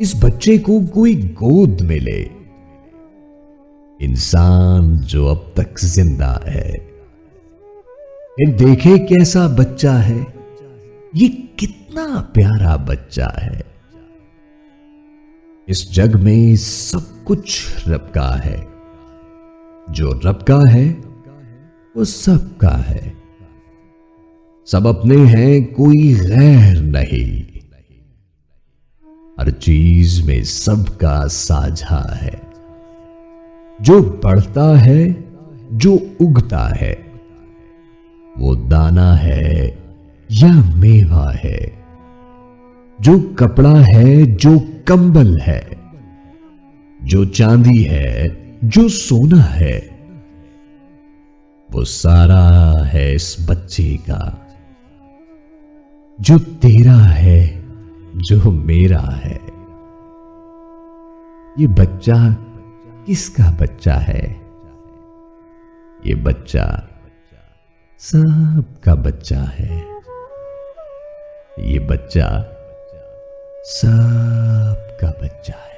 इस बच्चे को कोई गोद में ले। इंसान जो अब तक जिंदा है, फिर देखे कैसा बच्चा है, ये कितना प्यारा बच्चा है। इस जग में सब कुछ रब का है, जो रब का है वो सबका है। सब अपने हैं, कोई गैर नहीं। हर चीज में सबका साझा है। जो बढ़ता है, जो उगता है, वो दाना है या मेवा है। जो कपड़ा है, जो कंबल है, जो चांदी है, जो सोना है, वो सारा है इस बच्चे का। जो तेरा है, जो मेरा है। ये बच्चा किसका बच्चा है? ये बच्चा सबका बच्चा है। ये बच्चा सबका बच्चा है।